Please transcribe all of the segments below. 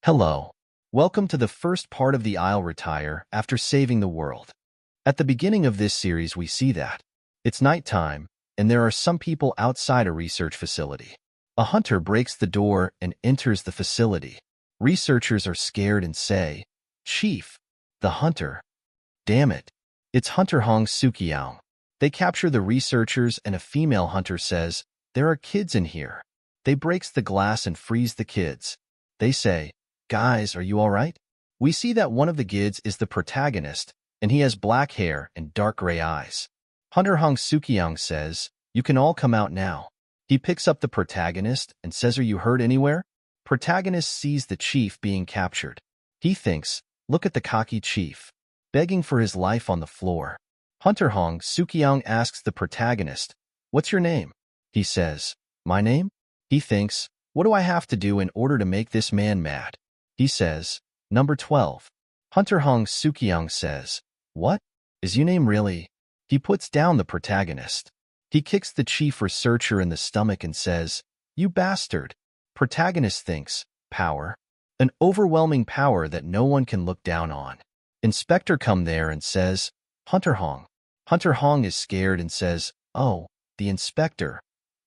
Hello. Welcome to the first part of the I'll retire after saving the world. At the beginning of this series, we see that it's nighttime, and there are some people outside a research facility. A hunter breaks the door and enters the facility. Researchers are scared and say, "Chief, the hunter. Damn it. It's Hunter Hong Sukiang." They capture the researchers and a female hunter says, "There are kids in here." They breaks the glass and frees the kids. They say, "Guys, are you all right?" We see that one of the kids is the protagonist, and he has black hair and dark gray eyes. Hunter Hong Sukiang says, "You can all come out now." He picks up the protagonist and says, "Are you hurt anywhere?" Protagonist sees the chief being captured. He thinks, "Look at the cocky chief, begging for his life on the floor." Hunter Hong Sukiang asks the protagonist, "What's your name?" He says, "My name?" He thinks, "What do I have to do in order to make this man mad?" He says, "Number 12. Hunter Hong Sukiang says, "What? Is your name really?" He puts down the protagonist. He kicks the chief researcher in the stomach and says, "You bastard." Protagonist thinks, power. An overwhelming power that no one can look down on. Inspector come there and says, "Hunter Hong." Hunter Hong is scared and says, "Oh, the inspector.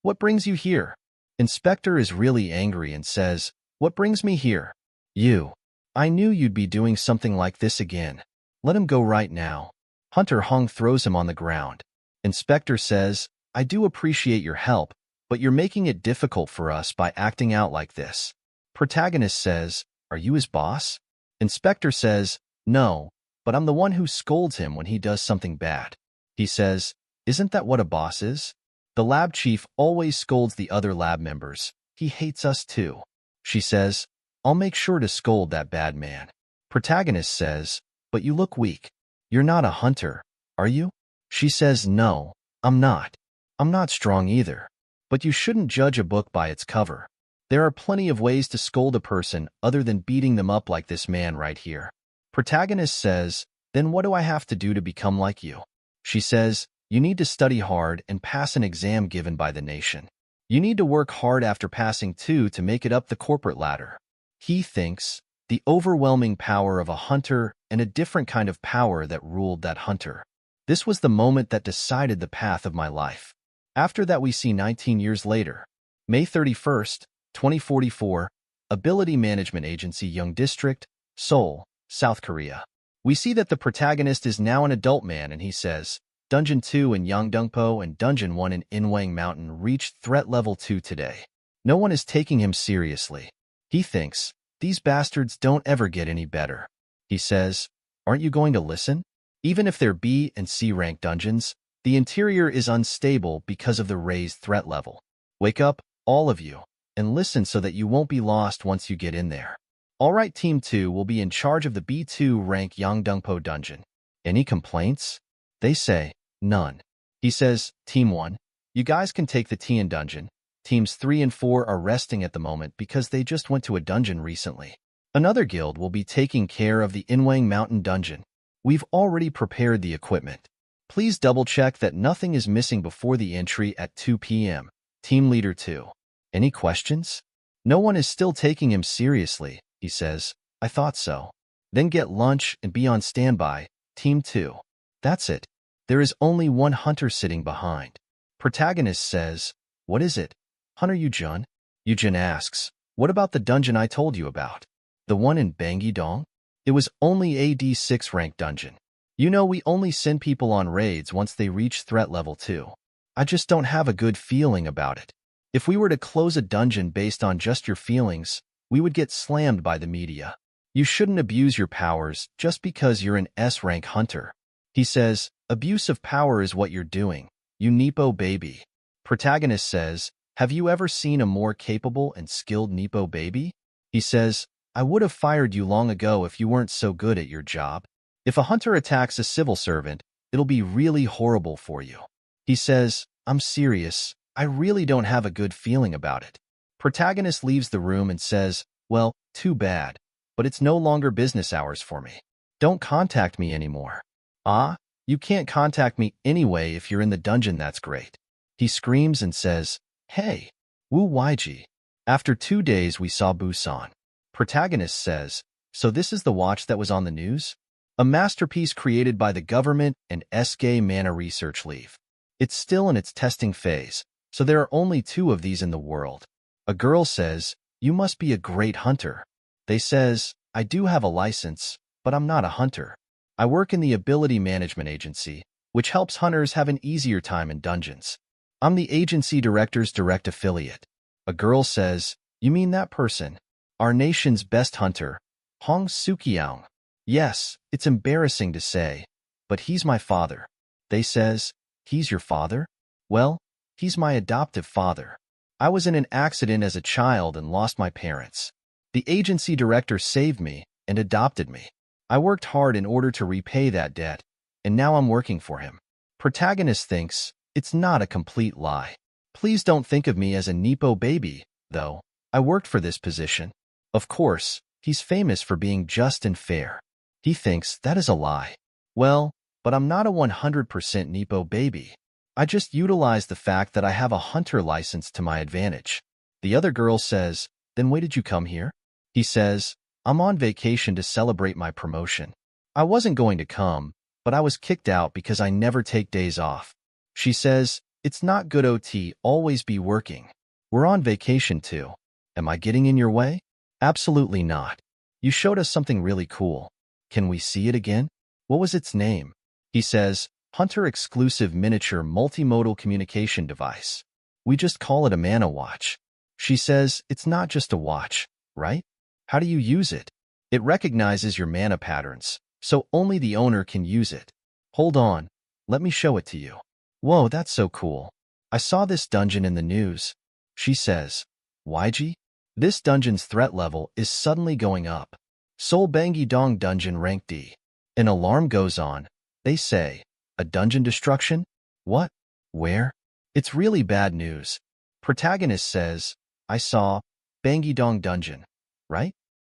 What brings you here?" Inspector is really angry and says, "What brings me here? You. I knew you'd be doing something like this again. Let him go right now." Hunter Hong throws him on the ground. Inspector says, "I do appreciate your help, but you're making it difficult for us by acting out like this." Protagonist says, "Are you his boss?" Inspector says, "No, but I'm the one who scolds him when he does something bad." He says, "Isn't that what a boss is?" The lab chief always scolds the other lab members. He hates us too. She says, "I'll make sure to scold that bad man." Protagonist says, "But you look weak. You're not a hunter, are you?" She says, "No, I'm not. I'm not strong either. But you shouldn't judge a book by its cover. There are plenty of ways to scold a person other than beating them up like this man right here." Protagonist says, "Then what do I have to do to become like you?" She says, "You need to study hard and pass an exam given by the nation. You need to work hard after passing too to make it up the corporate ladder." He thinks, the overwhelming power of a hunter and a different kind of power that ruled that hunter. This was the moment that decided the path of my life. After that, we see 19 years later, May 31st, 2044, Ability Management Agency, Young District, Seoul, South Korea. We see that the protagonist is now an adult man and he says, Dungeon 2 in Yangdongpo and Dungeon 1 in Inwang Mountain reached threat level 2 today. No one is taking him seriously. He thinks, these bastards don't ever get any better. He says, "Aren't you going to listen? Even if they're B and C rank dungeons, the interior is unstable because of the raised threat level. Wake up, all of you, and listen so that you won't be lost once you get in there. Alright, Team 2 will be in charge of the B2 rank Yangdongpo dungeon. Any complaints?" They say, "None." He says, "Team 1, you guys can take the Tian dungeon. Teams 3 and 4 are resting at the moment because they just went to a dungeon recently. Another guild will be taking care of the Inwang Mountain dungeon. We've already prepared the equipment. Please double-check that nothing is missing before the entry at 2 p.m. Team Leader 2. Any questions?" No one is still taking him seriously, he says. "I thought so." Then get lunch and be on standby, Team 2. That's it. There is only one hunter sitting behind. Protagonist says, "What is it? Hunter Yujun?" Yujun asks, "What about the dungeon I told you about? The one in Bangui-dong? It was only a D6 rank dungeon. You know, we only send people on raids once they reach threat level 2. I just don't have a good feeling about it. If we were to close a dungeon based on just your feelings, we would get slammed by the media. You shouldn't abuse your powers just because you're an S-rank hunter." He says, "Abuse of power is what you're doing, you Nepo baby." Protagonist says, "Have you ever seen a more capable and skilled Nepo baby?" He says, "I would have fired you long ago if you weren't so good at your job. If a hunter attacks a civil servant, it'll be really horrible for you." He says, "I'm serious. I really don't have a good feeling about it." Protagonist leaves the room and says, "Well, too bad, but it's no longer business hours for me. Don't contact me anymore." "Ah, you can't contact me anyway if you're in the dungeon, that's great." He screams and says, "Hey, Wu YG." After 2 days, we saw Busan. Protagonist says, so this is the watch that was on the news? A masterpiece created by the government and SK Mana Research Leave. It's still in its testing phase, so there are only 2 of these in the world. A girl says, you must be a great hunter. They says, I do have a license, but I'm not a hunter. I work in the Ability Management Agency, which helps hunters have an easier time in dungeons. I'm the agency director's direct affiliate. A girl says, you mean that person? Our nation's best hunter, Hong Sukiang. Yes, it's embarrassing to say, but he's my father. They says, he's your father? Well, he's my adoptive father. I was in an accident as a child and lost my parents. The agency director saved me and adopted me. I worked hard in order to repay that debt, and now I'm working for him. Protagonist thinks it's not a complete lie. Please don't think of me as a Nepo baby, though. I worked for this position. Of course, he's famous for being just and fair. He thinks that is a lie. Well, but I'm not a 100% Nepo baby. I just utilize the fact that I have a hunter license to my advantage. The other girl says, then why did you come here? He says, I'm on vacation to celebrate my promotion. I wasn't going to come, but I was kicked out because I never take days off. She says, it's not good OT, always be working. We're on vacation too. Am I getting in your way? Absolutely not. You showed us something really cool. Can we see it again? What was its name? He says, Hunter Exclusive Miniature Multimodal Communication Device. We just call it a Mana Watch. She says, it's not just a watch, right? How do you use it? It recognizes your mana patterns, so only the owner can use it. Hold on, let me show it to you. Whoa, that's so cool. I saw this dungeon in the news. She says, YG? This dungeon's threat level is suddenly going up. Seoul Bangi Dong Dungeon Rank D. An alarm goes on. They say, a dungeon destruction? What? Where? It's really bad news. Protagonist says, I saw Bangi Dong Dungeon, right?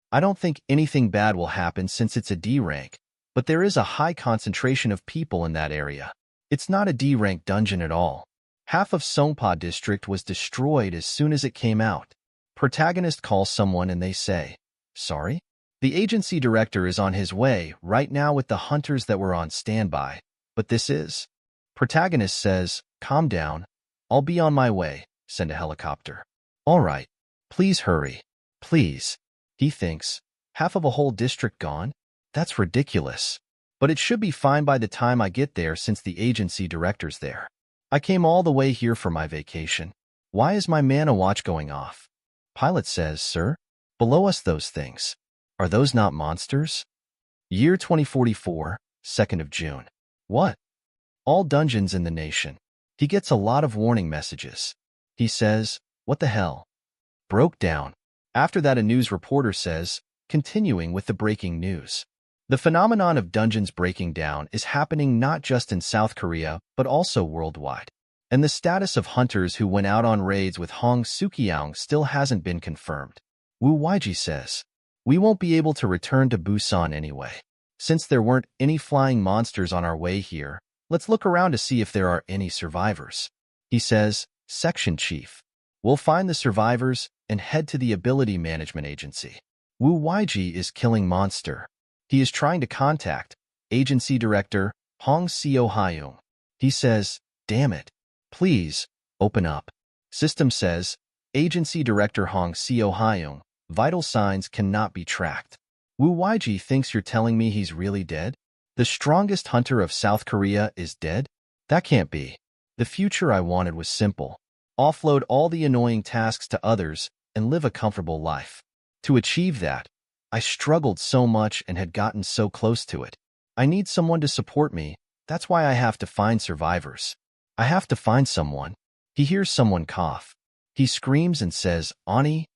I don't think anything bad will happen since it's a D rank, but there is a high concentration of people in that area. It's not a D rank dungeon at all. Half of Songpa district was destroyed as soon as it came out. Protagonist calls someone and they say, sorry? The agency director is on his way right now with the hunters that were on standby, but this is... Protagonist says, calm down. I'll be on my way. Send a helicopter. All right. Please hurry. Please. He thinks, half of a whole district gone? That's ridiculous. But it should be fine by the time I get there since the agency director's there. I came all the way here for my vacation. Why is my mana watch going off? Pilot says, sir, below us those things. Are those not monsters? Year 2044, 2nd of June. What? All dungeons in the nation. He gets a lot of warning messages. He says, what the hell? Broke down. After that, a news reporter says, continuing with the breaking news. The phenomenon of dungeons breaking down is happening not just in South Korea, but also worldwide. And the status of hunters who went out on raids with Hong Sukiang still hasn't been confirmed. Wu Weiji says, we won't be able to return to Busan anyway. Since there weren't any flying monsters on our way here, let's look around to see if there are any survivors. He says, Section Chief. We'll find the survivors and head to the Ability Management Agency. Wu Weiji is killing monster. He is trying to contact Agency Director Hong Seo Hyung. He says, damn it. Please, open up. System says, Agency Director Hong Seo Hyung. Vital signs cannot be tracked. Wu Weiji thinks you're telling me he's really dead? The strongest hunter of South Korea is dead? That can't be. The future I wanted was simple. Offload all the annoying tasks to others and live a comfortable life. To achieve that, I struggled so much and had gotten so close to it. I need someone to support me. That's why I have to find survivors. I have to find someone. He hears someone cough. He screams and says, Ani?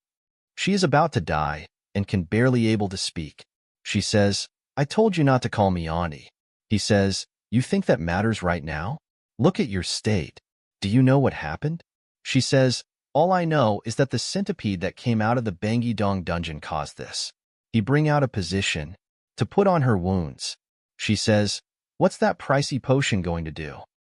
She is about to die and can barely able to speak. She says, I told you not to call me Ani. He says, you think that matters right now? Look at your state. Do you know what happened? She says, all I know is that the centipede that came out of the Bangi Dong dungeon caused this. He bring out a position to put on her wounds. She says, what's that pricey potion going to do?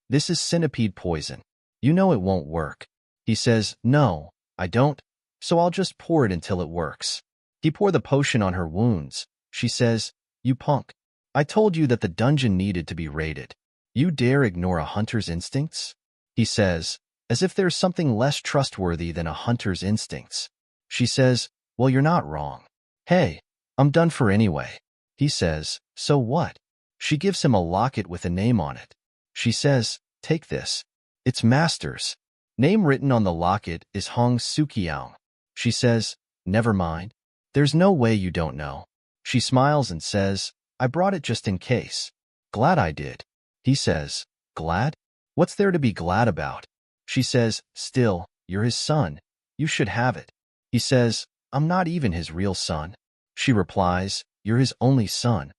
This is centipede poison. You know it won't work. He says, no, I don't. So I'll just pour it until it works. He pour the potion on her wounds. She says, "You punk. I told you that the dungeon needed to be raided. You dare ignore a hunter's instincts?" He says, as if there's something less trustworthy than a hunter's instincts. She says, "Well, you're not wrong. Hey, I'm done for anyway." He says, "So what?" She gives him a locket with a name on it. She says, "Take this. It's Master's." Name written on the locket is Hong Sukiang. She says, "Never mind. There's no way you don't know." She smiles and says, "I brought it just in case." "Glad I did." He says, "Glad? What's there to be glad about?" She says, "Still, you're his son. You should have it." He says, "I'm not even his real son." She replies, "You're his only son,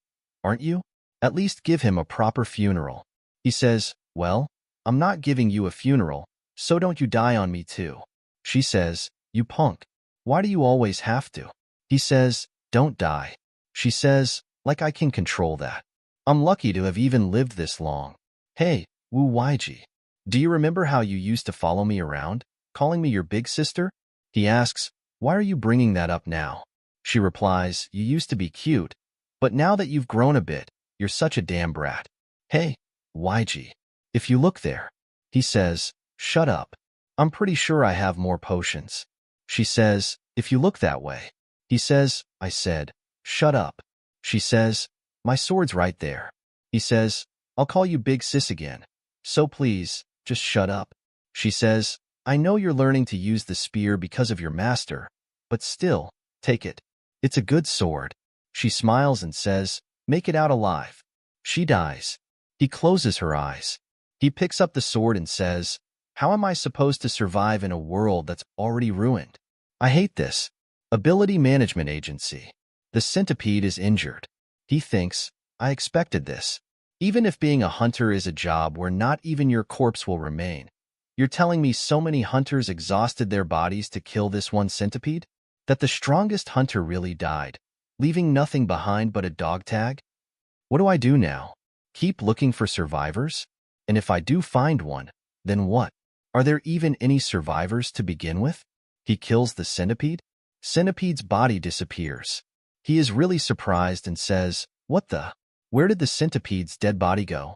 aren't you? At least give him a proper funeral." He says, "Well, I'm not giving you a funeral, so don't you die on me too." She says, "You punk. Why do you always have to?" He says, "Don't die." She says, "Like I can control that. I'm lucky to have even lived this long. Hey, Wu Weiji, do you remember how you used to follow me around, calling me your big sister?" He asks, "Why are you bringing that up now?" She replies, "You used to be cute, but now that you've grown a bit, you're such a damn brat." "Hey, Weiji, if you look there." He says, "Shut up. I'm pretty sure I have more potions." She says, "If you look that way." He says, "I said, shut up." She says, "My sword's right there." He says, "I'll call you Big Sis again. So please, just shut up." She says, "I know you're learning to use the spear because of your master, but still, take it. It's a good sword." She smiles and says, "Make it out alive." She dies. He closes her eyes. He picks up the sword and says, "How am I supposed to survive in a world that's already ruined? I hate this." Ability Management Agency. The centipede is injured. He thinks, "I expected this. Even if being a hunter is a job where not even your corpse will remain, you're telling me so many hunters exhausted their bodies to kill this one centipede? That the strongest hunter really died, leaving nothing behind but a dog tag? What do I do now? Keep looking for survivors? And if I do find one, then what? Are there even any survivors to begin with?" He kills the centipede. Centipede's body disappears. He is really surprised and says, "What the? Where did the centipede's dead body go?"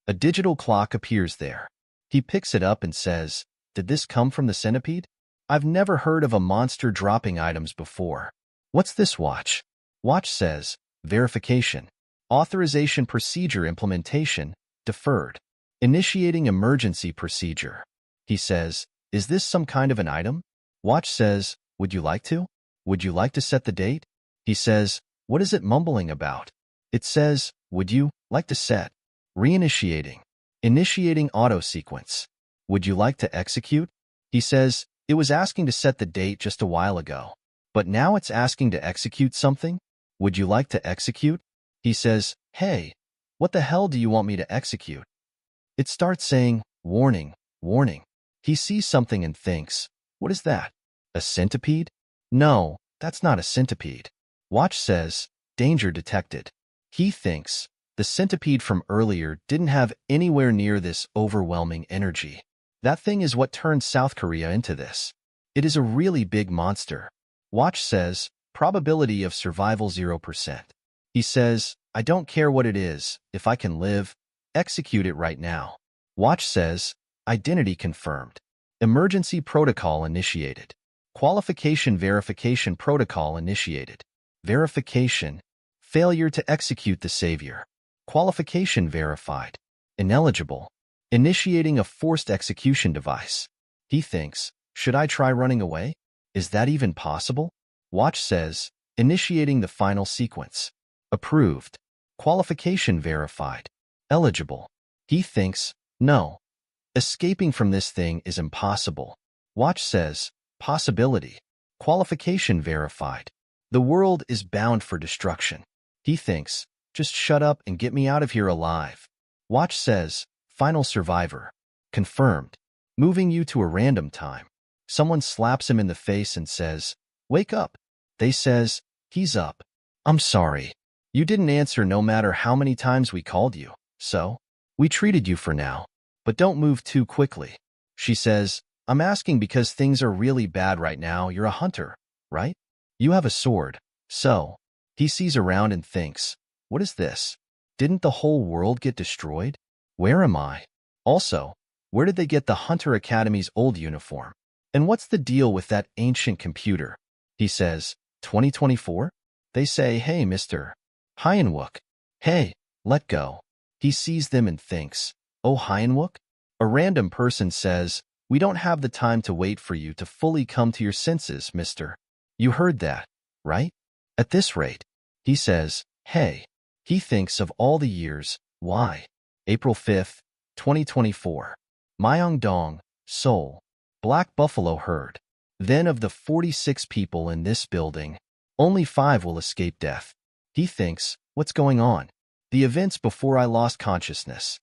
A digital clock appears there. He picks it up and says, "Did this come from the centipede? I've never heard of a monster dropping items before. What's this watch?" Watch says, "Verification. Authorization procedure implementation, deferred. Initiating emergency procedure." He says, "Is this some kind of an item?" Watch says, "Would you like to? Would you like to set the date?" He says, "What is it mumbling about?" It says, "Would you like to set?" Reinitiating. Initiating auto sequence. "Would you like to execute?" He says, "It was asking to set the date just a while ago, but now it's asking to execute something. Would you like to execute?" He says, "Hey, what the hell do you want me to execute?" It starts saying, "Warning, warning." He sees something and thinks, "What is that? A centipede? No, that's not a centipede." Watch says, "Danger detected." He thinks, the centipede from earlier didn't have anywhere near this overwhelming energy. That thing is what turned South Korea into this. It is a really big monster. Watch says, "Probability of survival 0%. He says, "I don't care what it is, if I can live, execute it right now." Watch says, "Identity confirmed. Emergency protocol initiated. Qualification verification protocol initiated. Verification. Failure to execute the savior. Qualification verified. Ineligible. Initiating a forced execution device." He thinks, "Should I try running away? Is that even possible?" Watch says, "Initiating the final sequence. Approved. Qualification verified. Eligible." He thinks, "No. Escaping from this thing is impossible." Watch says, "Possibility. Qualification verified. The world is bound for destruction." He thinks, "Just shut up and get me out of here alive." Watch says, "Final survivor. Confirmed. Moving you to a random time." Someone slaps him in the face and says, "Wake up." They says, "He's up. I'm sorry. You didn't answer no matter how many times we called you, so we treated you for now. But don't move too quickly." She says, "I'm asking because things are really bad right now. You're a hunter, right?" You have a sword. So, he sees around and thinks, what is this? Didn't the whole world get destroyed? Where am I? Also, where did they get the Hunter Academy's old uniform? And what's the deal with that ancient computer? He says, 2024? They say, hey, Mr. Hyenwook. Hey, let go. He sees them and thinks, oh, Hyenwook? A random person says, we don't have the time to wait for you to fully come to your senses, mister. You heard that, right? At this rate, he says, hey. He thinks of all the years. Why? April 5th, 2024. Myeongdong, Seoul. Black Buffalo herd. Then of the 46 people in this building, only 5 will escape death. He thinks, what's going on? The events before I lost consciousness.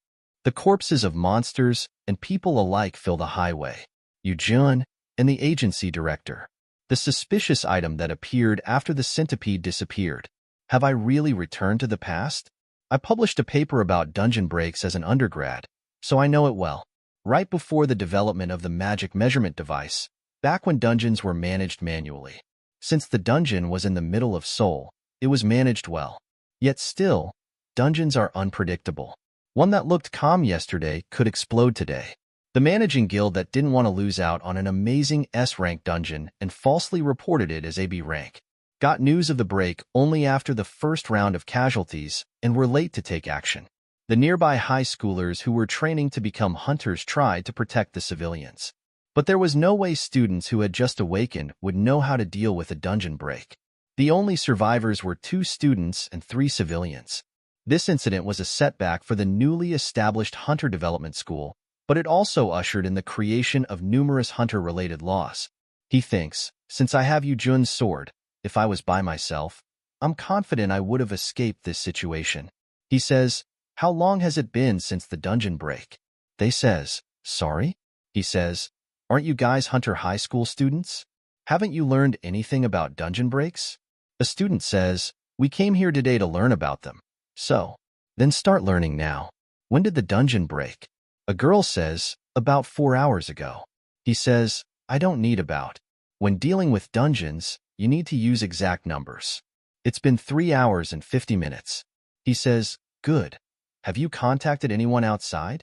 The corpses of monsters and people alike fill the highway. Yoo-jun and the agency director. The suspicious item that appeared after the centipede disappeared. Have I really returned to the past? I published a paper about dungeon breaks as an undergrad, so I know it well. Right before the development of the magic measurement device, back when dungeons were managed manually. Since the dungeon was in the middle of Seoul, it was managed well. Yet still, dungeons are unpredictable. One that looked calm yesterday could explode today. The managing guild that didn't want to lose out on an amazing S-rank dungeon and falsely reported it as AB rank got news of the break only after the first round of casualties and were late to take action. The nearby high schoolers who were training to become hunters tried to protect the civilians. But there was no way students who had just awakened would know how to deal with a dungeon break. The only survivors were 2 students and 3 civilians. This incident was a setback for the newly established Hunter Development School, but it also ushered in the creation of numerous Hunter-related laws. He thinks, since I have Yoo-jun's sword, if I was by myself, I'm confident I would have escaped this situation. He says, how long has it been since the dungeon break? They says, sorry? He says, aren't you guys Hunter High School students? Haven't you learned anything about dungeon breaks? A student says, we came here today to learn about them. So, then start learning now. When did the dungeon break? A girl says, about 4 hours ago. He says, I don't need about. When dealing with dungeons, you need to use exact numbers. It's been 3 hours and 50 minutes. He says, good. Have you contacted anyone outside?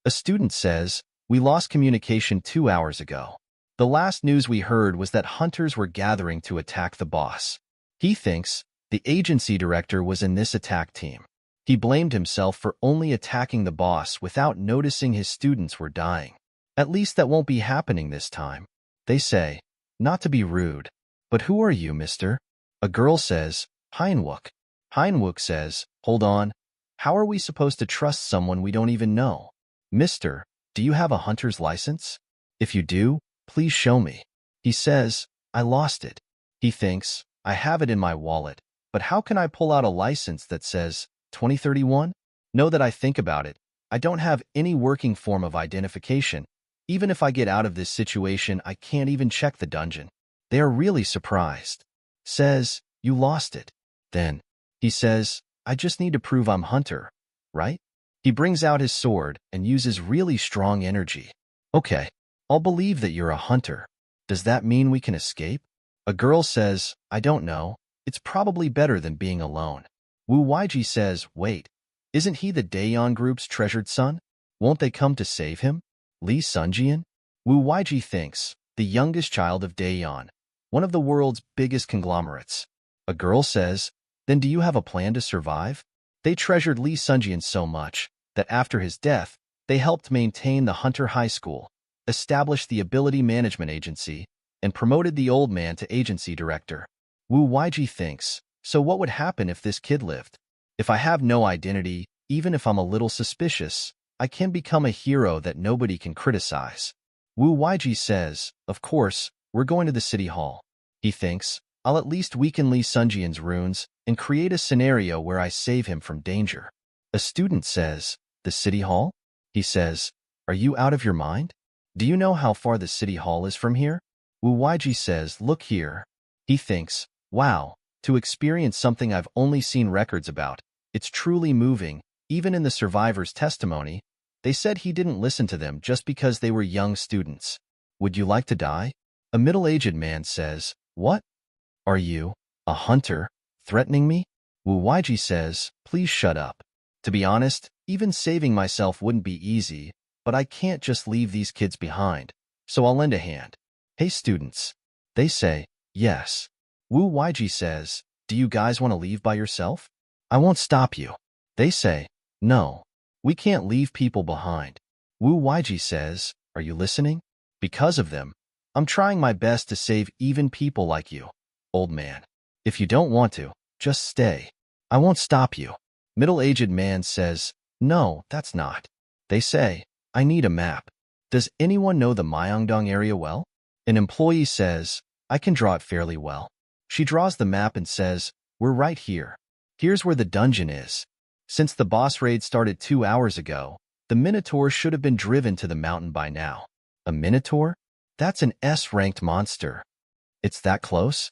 A student says, we lost communication 2 hours ago. The last news we heard was that hunters were gathering to attack the boss. He thinks the agency director was in this attack team. He blamed himself for only attacking the boss without noticing his students were dying. At least that won't be happening this time. They say, not to be rude, but who are you, mister? A girl says, Hyenwook. Hyenwook says, hold on. How are we supposed to trust someone we don't even know? Mister, do you have a hunter's license? If you do, please show me. He says, I lost it. He thinks, I have it in my wallet, but how can I pull out a license that says 2031? Know that I think about it. I don't have any working form of identification. Even if I get out of this situation, I can't even check the dungeon. They are really surprised. Says, you lost it. Then, he says, I just need to prove I'm Hunter, right? He brings out his sword and uses really strong energy. Okay, I'll believe that you're a hunter. Does that mean we can escape? A girl says, I don't know. It's probably better than being alone. Wu Weiji says, wait, isn't he the Daeyeon Group's treasured son? Won't they come to save him? Lee Sunjian? Wu Weiji thinks, the youngest child of Daeyeon, one of the world's biggest conglomerates. A girl says, then do you have a plan to survive? They treasured Lee Sunjian so much that after his death, they helped maintain the Hunter High School, established the Ability Management Agency, and promoted the old man to agency director. Wu Weiji thinks, so what would happen if this kid lived? If I have no identity, even if I'm a little suspicious, I can become a hero that nobody can criticize. Wu Weiji says, of course, we're going to the city hall. He thinks, I'll at least weaken Lee Sunjian's runes and create a scenario where I save him from danger. A student says, the city hall? He says, are you out of your mind? Do you know how far the city hall is from here? Wu Weiji says, look here. He thinks, wow, to experience something I've only seen records about. It's truly moving. Even in the survivor's testimony, they said he didn't listen to them just because they were young students. Would you like to die? A middle-aged man says, what? Are you, a hunter, threatening me? Wu Weiji says, please shut up. To be honest, even saving myself wouldn't be easy, but I can't just leave these kids behind, so I'll lend a hand. Hey students. They say, yes. Wu Weiji says, do you guys want to leave by yourself? I won't stop you. They say, no. We can't leave people behind. Wu Weiji says, are you listening? Because of them, I'm trying my best to save even people like you, old man. If you don't want to, just stay. I won't stop you. Middle-aged man says, no, that's not. They say, I need a map. Does anyone know the Myeongdong area well? An employee says, I can draw it fairly well. She draws the map and says, we're right here. Here's where the dungeon is. Since the boss raid started 2 hours ago, the Minotaur should have been driven to the mountain by now. A Minotaur? That's an S-ranked monster. It's that close?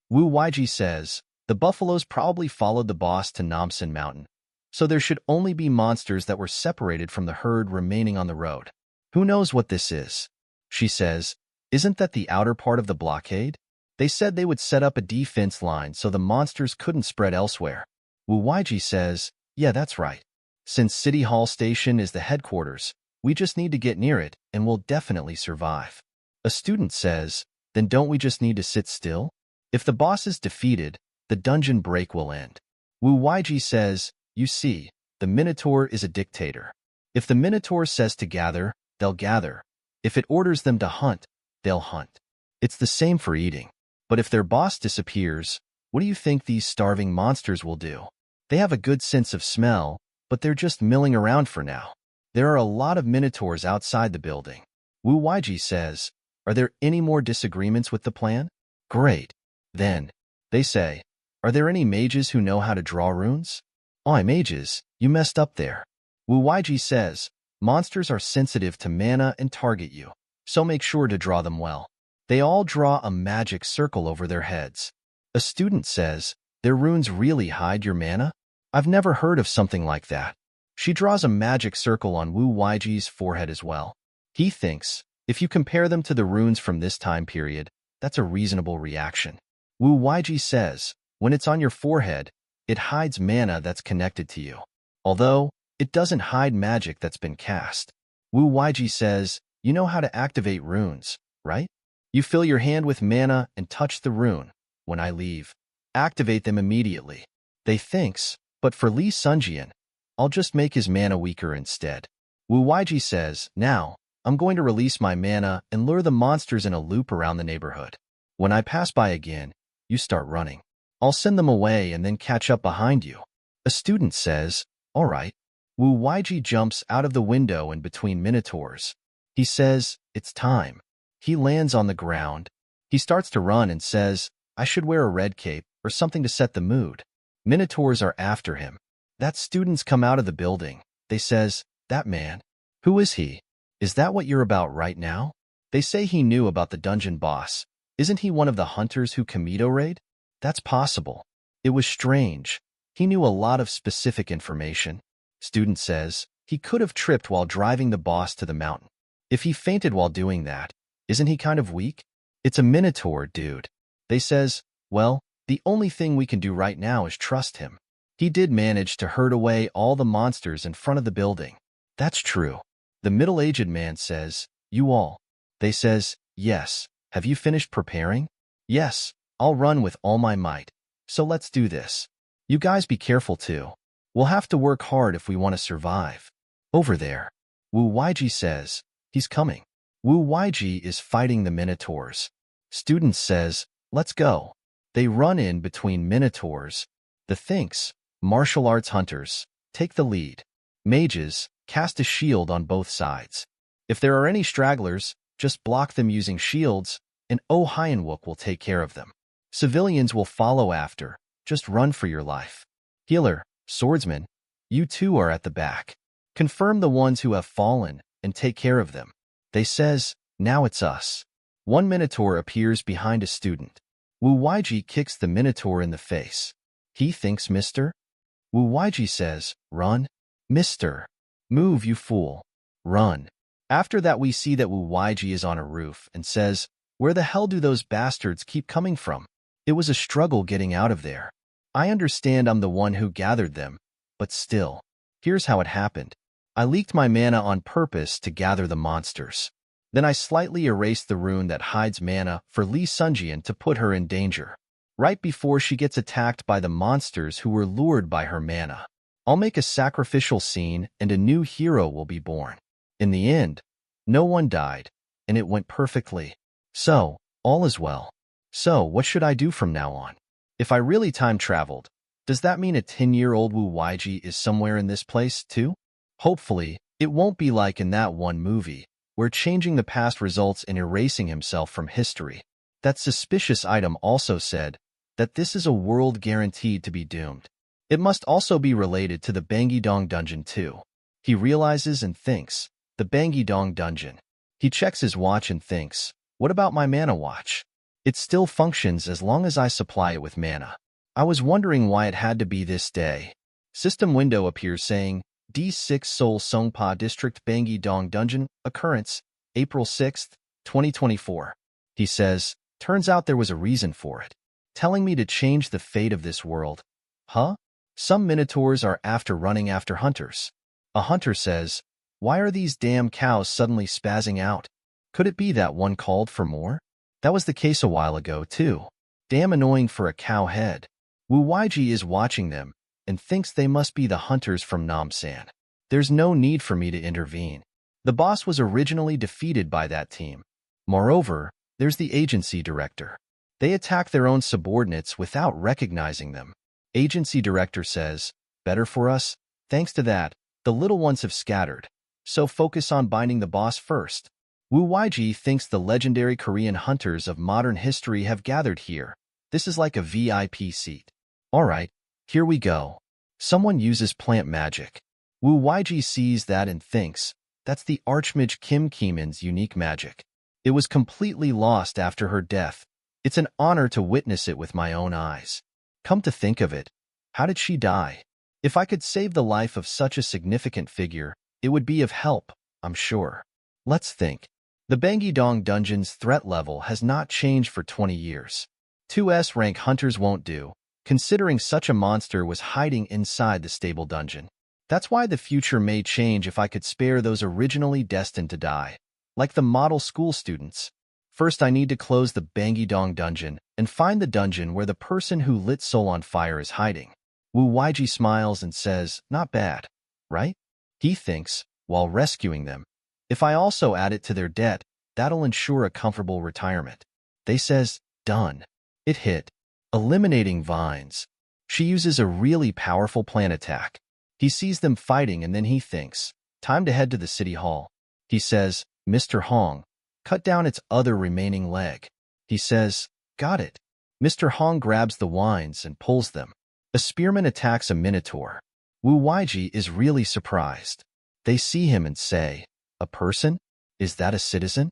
Wu Weiji says, the buffaloes probably followed the boss to Namsan Mountain, so there should only be monsters that were separated from the herd remaining on the road. Who knows what this is? She says, isn't that the outer part of the blockade? They said they would set up a defense line so the monsters couldn't spread elsewhere. Wu Weiji says, yeah, that's right. Since City Hall Station is the headquarters, we just need to get near it and we'll definitely survive. A student says, then don't we just need to sit still? If the boss is defeated, the dungeon break will end. Wu Weiji says, you see, the Minotaur is a dictator. If the Minotaur says to gather, they'll gather. If it orders them to hunt, they'll hunt. It's the same for eating. But if their boss disappears, what do you think these starving monsters will do? They have a good sense of smell, but they're just milling around for now. There are a lot of Minotaurs outside the building. Wu Weiji says, are there any more disagreements with the plan? Great. Then, they say, are there any mages who know how to draw runes? Oh, mages, you messed up there. Wu Weiji says, monsters are sensitive to mana and target you, so make sure to draw them well. They all draw a magic circle over their heads. A student says, their runes really hide your mana? I've never heard of something like that. She draws a magic circle on Wu Weiji's forehead as well. He thinks, if you compare them to the runes from this time period, that's a reasonable reaction. Wu Weiji says, when it's on your forehead, it hides mana that's connected to you. Although, it doesn't hide magic that's been cast. Wu Weiji says, you know how to activate runes, right? You fill your hand with mana and touch the rune. When I leave, activate them immediately. They thinks, but for Li Sunjian, I'll just make his mana weaker instead. Wu Weiji says, now, I'm going to release my mana and lure the monsters in a loop around the neighborhood. When I pass by again, you start running. I'll send them away and then catch up behind you. A student says, all right. Wu Weiji jumps out of the window and between Minotaurs. He says, it's time. He lands on the ground. He starts to run and says, I should wear a red cape or something to set the mood. Minotaurs are after him. That students come out of the building. They says, that man. Who is he? Is that what you're about right now? They say he knew about the dungeon boss. Isn't he one of the hunters who Kamito raid? That's possible. It was strange. He knew a lot of specific information. Student says, he could have tripped while driving the boss to the mountain. If he fainted while doing that, isn't he kind of weak? It's a Minotaur, dude. They says, well, the only thing we can do right now is trust him. He did manage to herd away all the monsters in front of the building. That's true. The middle-aged man says, you all. They says, yes. Have you finished preparing? Yes, I'll run with all my might. So let's do this. You guys be careful too. We'll have to work hard if we want to survive. Over there. Wu Weiji says, he's coming. Wu Weiji is fighting the Minotaurs. Student says, let's go. They run in between Minotaurs. The thinks, martial arts hunters, take the lead. Mages, cast a shield on both sides. If there are any stragglers, just block them using shields, and Oh Hyenwook will take care of them. Civilians will follow after. Just run for your life. Healer, swordsman, you two are at the back. Confirm the ones who have fallen and take care of them. They says, now it's us. One Minotaur appears behind a student. Wu Weiji kicks the Minotaur in the face. He thinks, mister? Wu Weiji says, run. Mister. Move, you fool. Run. After that we see that Wu Weiji is on a roof and says, where the hell do those bastards keep coming from? It was a struggle getting out of there. I understand I'm the one who gathered them, but still. Here's how it happened. I leaked my mana on purpose to gather the monsters. Then I slightly erased the rune that hides mana for Lee Sunjian to put her in danger, right before she gets attacked by the monsters who were lured by her mana. I'll make a sacrificial scene and a new hero will be born. In the end, no one died, and it went perfectly. So, all is well. So, what should I do from now on? If I really time traveled, does that mean a 10-year-old Wu Weiji is somewhere in this place, too? Hopefully, it won't be like in that one movie, where changing the past results in erasing himself from history. That suspicious item also said that this is a world guaranteed to be doomed. It must also be related to the Bangidong dungeon too. He realizes and thinks, the Bangidong dungeon. He checks his watch and thinks, what about my mana watch? It still functions as long as I supply it with mana. I was wondering why it had to be this day. System window appears saying, D6 Seoul Songpa District Bangidong Dungeon, occurrence, April 6, 2024. He says, turns out there was a reason for it. Telling me to change the fate of this world. Huh? Some minotaurs are running after hunters. A hunter says, why are these damn cows suddenly spazzing out? Could it be that one called for more? That was the case a while ago, too. Damn annoying for a cow head. Wu Weiji is watching them and thinks they must be the hunters from Namsan. There's no need for me to intervene. The boss was originally defeated by that team. Moreover, there's the agency director. They attack their own subordinates without recognizing them. Agency director says, better for us. Thanks to that, the little ones have scattered. So focus on binding the boss first. Wu Weiji thinks the legendary Korean hunters of modern history have gathered here. This is like a VIP seat. Alright, here we go. Someone uses plant magic. Wu Weiji sees that and thinks, that's the Archmage Kim Kimin's unique magic. It was completely lost after her death. It's an honor to witness it with my own eyes. Come to think of it, how did she die? If I could save the life of such a significant figure, it would be of help, I'm sure. Let's think. The Bangidong dungeon's threat level has not changed for 20 years. 2S rank hunters won't do, considering such a monster was hiding inside the stable dungeon. That's why the future may change if I could spare those originally destined to die, like the model school students. First, I need to close the Bangidong dungeon and find the dungeon where the person who lit Seoul on fire is hiding. Wu Weiji smiles and says, not bad, right? He thinks, while rescuing them, if I also add it to their debt, that'll ensure a comfortable retirement. They says, done. It hit. Eliminating vines. She uses a really powerful plant attack. He sees them fighting and then he thinks, time to head to the city hall. He says, Mr. Hong, cut down its other remaining leg. He says, got it. Mr. Hong grabs the vines and pulls them. A spearman attacks a minotaur. Wu Weiji is really surprised. They see him and say, a person? Is that a citizen?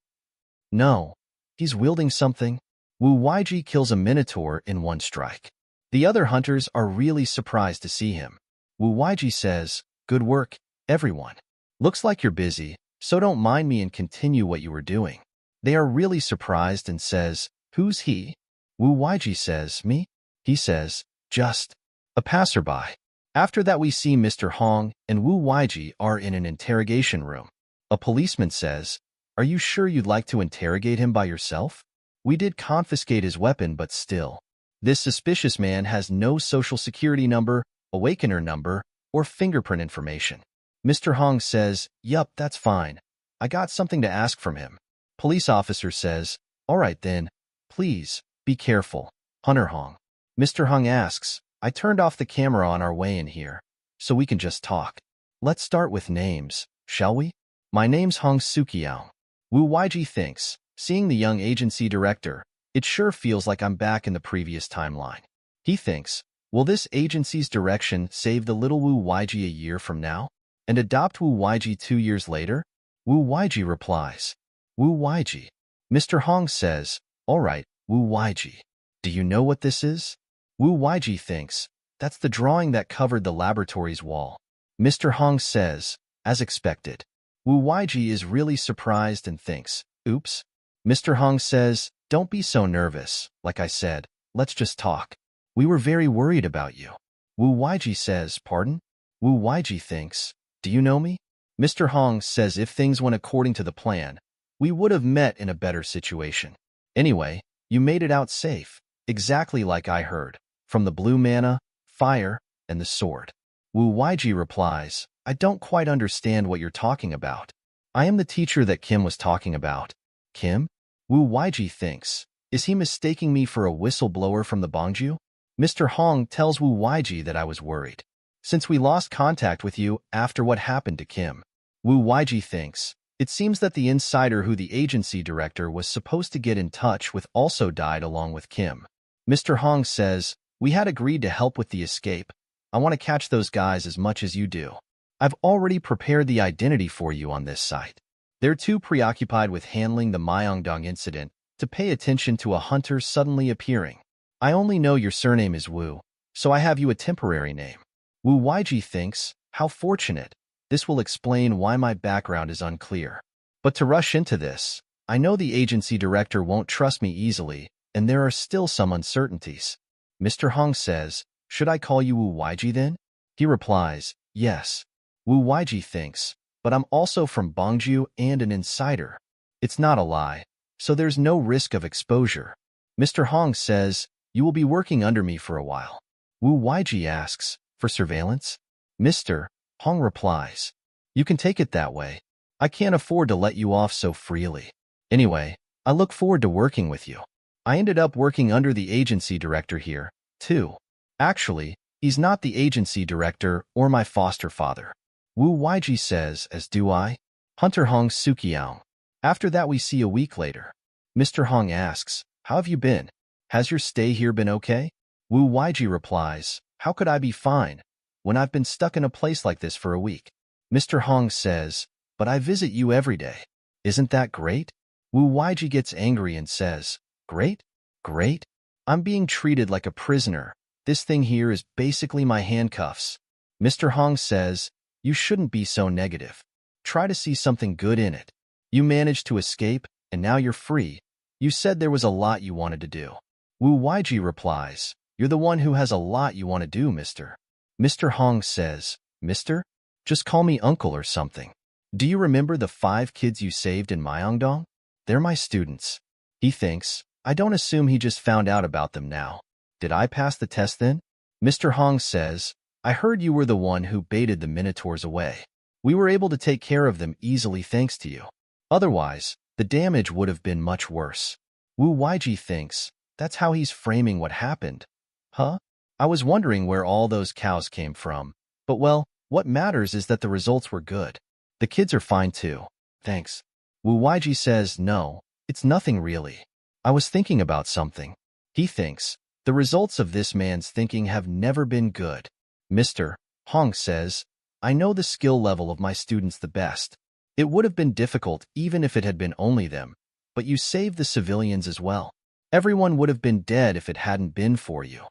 No. He's wielding something. Wu Weiji kills a minotaur in one strike. The other hunters are really surprised to see him. Wu Weiji says, good work, everyone. Looks like you're busy, so don't mind me and continue what you were doing. They are really surprised and says, who's he? Wu Weiji says, me? He says, just a passerby. After that we see Mr. Hong and Wu Weiji are in an interrogation room. A policeman says, are you sure you'd like to interrogate him by yourself? We did confiscate his weapon, but still. This suspicious man has no social security number, awakener number, or fingerprint information. Mr. Hong says, yup, that's fine. I got something to ask from him. Police officer says, all right then, please, be careful. Hunter Hong. Mr. Hong asks, I turned off the camera on our way in here, so we can just talk. Let's start with names, shall we? My name's Hong Sukiao. Wu Weiji thinks, seeing the young agency director, it sure feels like I'm back in the previous timeline. He thinks, will this agency's direction save the little Wu Weiji a year from now? And adopt Wu Weiji 2 years later? Wu Weiji replies, Wu Weiji. Mr. Hong says, all right, Wu Weiji. Do you know what this is? Wu Weiji thinks, that's the drawing that covered the laboratory's wall. Mr. Hong says, as expected. Wu Weiji is really surprised and thinks, oops. Mr. Hong says, don't be so nervous. Like I said, let's just talk. We were very worried about you. Wu Weiji says, pardon? Wu Weiji thinks, do you know me? Mr. Hong says if things went according to the plan, we would have met in a better situation. Anyway, you made it out safe, exactly like I heard, from the blue mana, fire, and the sword. Wu Weiji replies, I don't quite understand what you're talking about. I am the teacher that Kim was talking about. Kim? Wu Weiji thinks, is he mistaking me for a whistleblower from the Bongju? Mr. Hong tells Wu Weiji that I was worried, since we lost contact with you after what happened to Kim. Wu Weiji thinks, it seems that the insider who the agency director was supposed to get in touch with also died along with Kim. Mr. Hong says, we had agreed to help with the escape. I want to catch those guys as much as you do. I've already prepared the identity for you on this site. They're too preoccupied with handling the Myeongdong incident to pay attention to a hunter suddenly appearing. I only know your surname is Wu, so I have you a temporary name. Wu Weiji thinks, how fortunate. This will explain why my background is unclear. But to rush into this, I know the agency director won't trust me easily, and there are still some uncertainties. Mr. Hong says, should I call you Wu Weiji then? He replies, yes. Wu Weiji thinks, but I'm also from Bongju and an insider. It's not a lie, so there's no risk of exposure. Mr. Hong says, you will be working under me for a while. Wu Weiji asks, for surveillance? Mr. Hong replies, you can take it that way. I can't afford to let you off so freely. Anyway, I look forward to working with you. I ended up working under the agency director here, too. Actually, he's not the agency director or my foster father. Wu Weiji says, as do I. Hunter Hong Sukiang. After that we see a week later. Mr. Hong asks, how have you been? Has your stay here been okay? Wu Weiji replies, how could I be fine when I've been stuck in a place like this for a week? Mr. Hong says, but I visit you every day. Isn't that great? Wu Weiji gets angry and says, great? Great? I'm being treated like a prisoner. This thing here is basically my handcuffs. Mr. Hong says, you shouldn't be so negative. Try to see something good in it. You managed to escape, and now you're free. You said there was a lot you wanted to do. Wu Weiji replies, you're the one who has a lot you want to do, mister. Mr. Hong says, mister? Just call me uncle or something. Do you remember the 5 kids you saved in Myeongdong? They're my students. He thinks, I don't assume he just found out about them now. Did I pass the test then? Mr. Hong says, I heard you were the one who baited the Minotaurs away. We were able to take care of them easily thanks to you. Otherwise, the damage would have been much worse. Wu Weiji thinks, that's how he's framing what happened. Huh? I was wondering where all those cows came from. But well, what matters is that the results were good. The kids are fine too. Thanks. Wu Weiji says, no, it's nothing really. I was thinking about something. He thinks, the results of this man's thinking have never been good. Mr. Hong says, I know the skill level of my students the best. It would have been difficult even if it had been only them, but you saved the civilians as well. Everyone would have been dead if it hadn't been for you.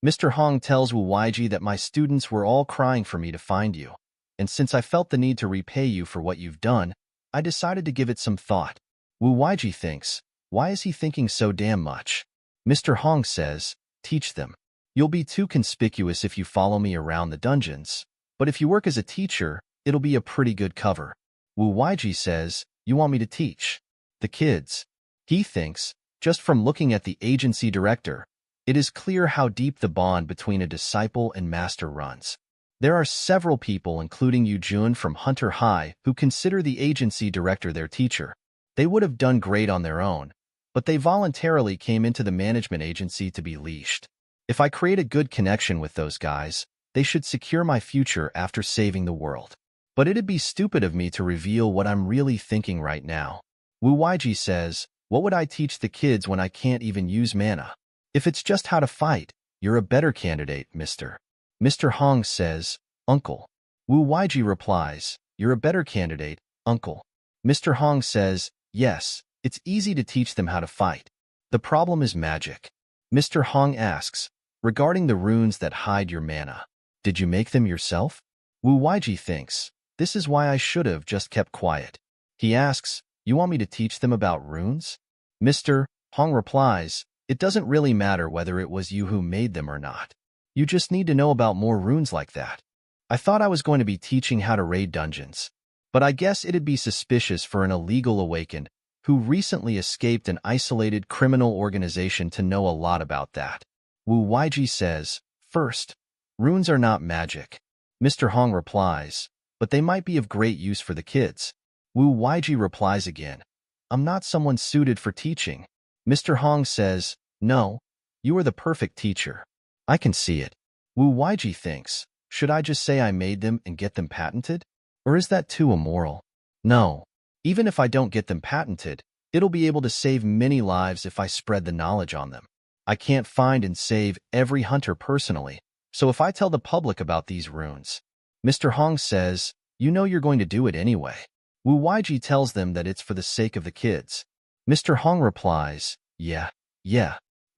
Mr. Hong tells Wu Weiji that my students were all crying for me to find you, and since I felt the need to repay you for what you've done, I decided to give it some thought. Wu Weiji thinks, why is he thinking so damn much? Mr. Hong says, teach them. You'll be too conspicuous if you follow me around the dungeons, but if you work as a teacher, it'll be a pretty good cover. Wu Weiji says, you want me to teach the kids? He thinks, just from looking at the agency director, it is clear how deep the bond between a disciple and master runs. There are several people, including Yu Jun from Hunter High, who consider the agency director their teacher. They would have done great on their own, but they voluntarily came into the management agency to be leashed. If I create a good connection with those guys, they should secure my future after saving the world. But it'd be stupid of me to reveal what I'm really thinking right now. Wu Weiji says, what would I teach the kids when I can't even use mana? If it's just how to fight, you're a better candidate, mister. Mr. Hong says, uncle. Wu Weiji replies, you're a better candidate, uncle. Mr. Hong says, yes, it's easy to teach them how to fight. The problem is magic. Mr. Hong asks, regarding the runes that hide your mana, did you make them yourself? Wu Weiji thinks, this is why I should have just kept quiet. He asks, you want me to teach them about runes? Mr. Hong replies, It doesn't really matter whether it was you who made them or not. You just need to know about more runes like that. I thought I was going to be teaching how to raid dungeons, but I guess it'd be suspicious for an illegal awakened who recently escaped an isolated criminal organization to know a lot about that. Wu Weiji says, first, runes are not magic. Mr. Hong replies, but they might be of great use for the kids. Wu Weiji replies again, I'm not someone suited for teaching. Mr. Hong says, no, you are the perfect teacher. I can see it. Wu Weiji thinks, should I just say I made them and get them patented? Or is that too immoral? No. Even if I don't get them patented, it'll be able to save many lives if I spread the knowledge on them. I can't find and save every hunter personally, so if I tell the public about these runes, Mr. Hong says, you know you're going to do it anyway. Wu Weiji tells them that it's for the sake of the kids. Mr. Hong replies, yeah.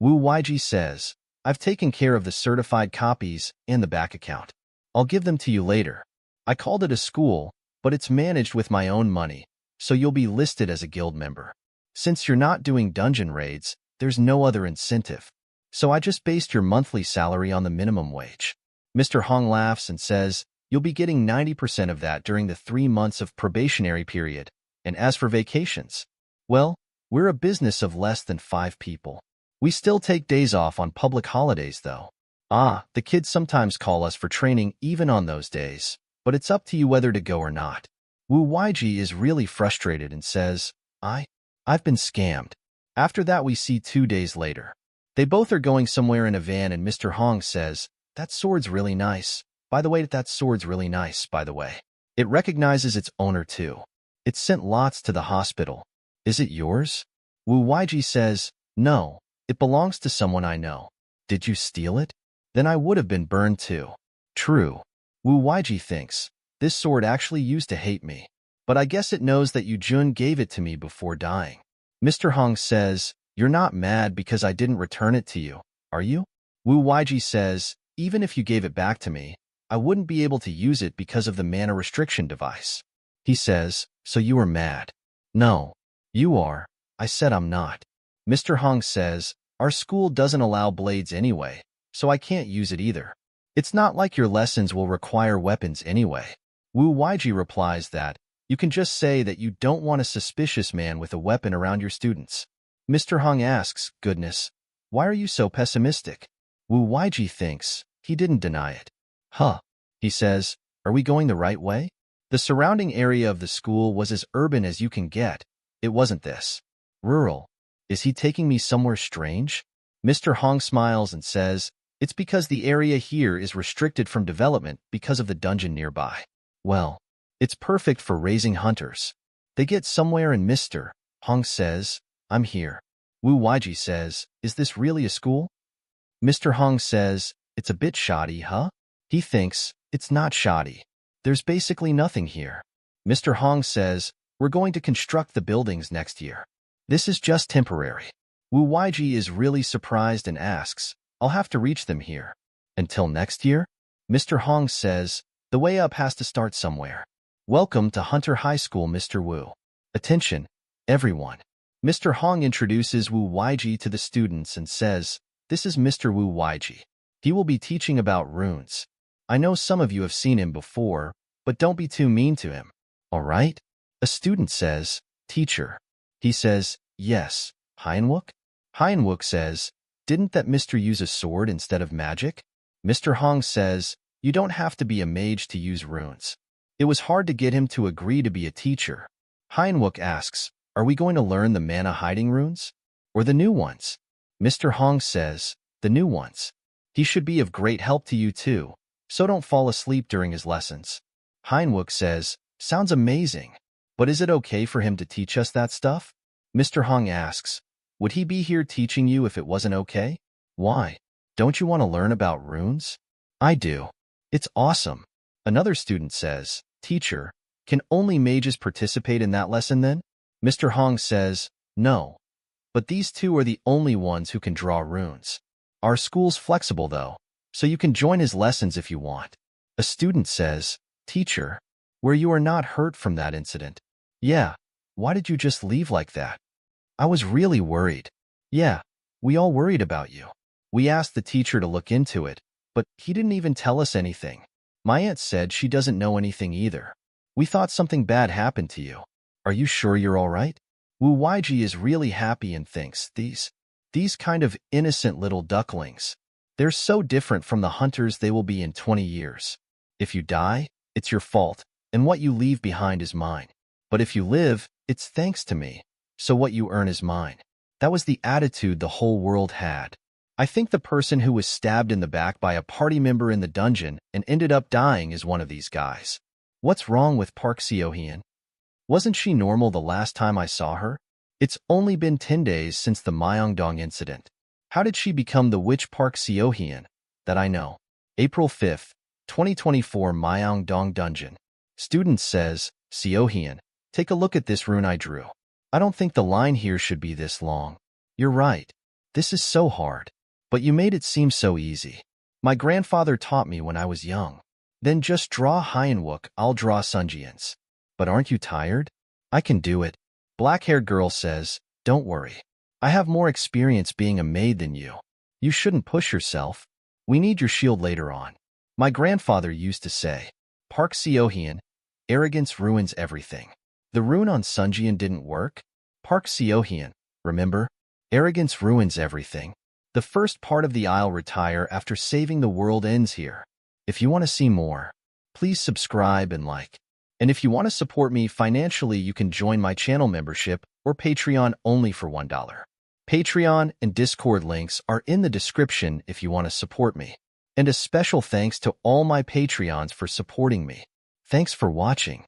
Wu Weiji says, I've taken care of the certified copies and the back account. I'll give them to you later. I called it a school, but it's managed with my own money, so you'll be listed as a guild member. Since you're not doing dungeon raids, there's no other incentive. So I just based your monthly salary on the minimum wage. Mr. Hong laughs and says, you'll be getting 90% of that during the 3 months of probationary period. And as for vacations, well, we're a business of less than 5 people. We still take days off on public holidays, though. The kids sometimes call us for training even on those days, but it's up to you whether to go or not. Wu Weiji is really frustrated and says, I've been scammed. After that we see 2 days later. They both are going somewhere in a van and Mr. Hong says, that sword's really nice. By the way, that sword's really nice, by the way. It recognizes its owner too. It sent lots to the hospital. Is it yours? Wu Weiji says, no, it belongs to someone I know. Did you steal it? Then I would have been burned too. True. Wu Weiji thinks, this sword actually used to hate me. But I guess it knows that Yu Jun gave it to me before dying. Mr. Hong says, you're not mad because I didn't return it to you, are you? Wu Weiji says, even if you gave it back to me, I wouldn't be able to use it because of the mana restriction device. He says, so you are mad. No, you are. I said I'm not. Mr. Hong says, our school doesn't allow blades anyway, so I can't use it either. It's not like your lessons will require weapons anyway. Wu Weiji replies that, you can just say that you don't want a suspicious man with a weapon around your students. Mr. Hong asks, goodness, why are you so pessimistic? Wu Weiji thinks, he didn't deny it. He says, are we going the right way? The surrounding area of the school was as urban as you can get. It wasn't this. Rural. Is he taking me somewhere strange? Mr. Hong smiles and says, it's because the area here is restricted from development because of the dungeon nearby. Well, it's perfect for raising hunters. They get somewhere and Mr. Hong says, I'm here. Wu Weiji says, is this really a school? Mr. Hong says, it's a bit shoddy, huh? He thinks, it's not shoddy. There's basically nothing here. Mr. Hong says, we're going to construct the buildings next year. This is just temporary. Wu Weiji is really surprised and asks, I'll have to reach them here. Until next year? Mr. Hong says, the way up has to start somewhere. Welcome to Hunter High School, Mr. Wu. Attention, everyone. Mr. Hong introduces Wu Weiji to the students and says, this is Mr. Wu Weiji. He will be teaching about runes. I know some of you have seen him before, but don't be too mean to him. All right? A student says, teacher. He says, yes, Heinwook? Heinwook says, didn't that Mr. use a sword instead of magic? Mr. Hong says, you don't have to be a mage to use runes. It was hard to get him to agree to be a teacher. Heinwook asks, are we going to learn the mana hiding runes? Or the new ones? Mr. Hong says, the new ones. He should be of great help to you too, so don't fall asleep during his lessons. Heinwook says, sounds amazing, but is it okay for him to teach us that stuff? Mr. Hong asks, would he be here teaching you if it wasn't okay? Why? Don't you want to learn about runes? I do. It's awesome. Another student says, teacher, can only mages participate in that lesson then? Mr. Hong says, no. But these two are the only ones who can draw runes. Our school's flexible though, so you can join his lessons if you want. A student says, teacher, where you are not hurt from that incident. Yeah, why did you just leave like that? I was really worried. Yeah, We all worried about you. We asked the teacher to look into it, but he didn't even tell us anything. My aunt said she doesn't know anything either. We thought something bad happened to you. Are you sure you're all right? Wu Weiji is really happy and thinks, these kind of innocent little ducklings. They're so different from the hunters they will be in 20 years. If you die, it's your fault, and what you leave behind is mine. But if you live, it's thanks to me, so what you earn is mine. That was the attitude the whole world had. I think the person who was stabbed in the back by a party member in the dungeon and ended up dying is one of these guys. What's wrong with Park Seo-hyun? Wasn't she normal the last time I saw her? It's only been 10 days since the Myeongdong incident. How did she become the witch Park Seo-hyun? That I know. April 5th, 2024 Myeongdong Dungeon. Student says, Seo-hyun, take a look at this rune I drew. I don't think the line here should be this long. You're right. This is so hard. But you made it seem so easy. My grandfather taught me when I was young. Then just draw Hyeonwook, I'll draw Sunjians. But aren't you tired? I can do it. Black-haired girl says, don't worry. I have more experience being a maid than you. You shouldn't push yourself. We need your shield later on. My grandfather used to say, Park Seo-hyun, arrogance ruins everything. The rune on Sunjian didn't work? Park Seo-hyun, remember? Arrogance ruins everything. The first part of the I'll retire after saving the world ends here. If you want to see more, please subscribe and like. And if you want to support me financially, you can join my channel membership or Patreon only for $1. Patreon and Discord links are in the description if you want to support me. And a special thanks to all my Patreons for supporting me. Thanks for watching.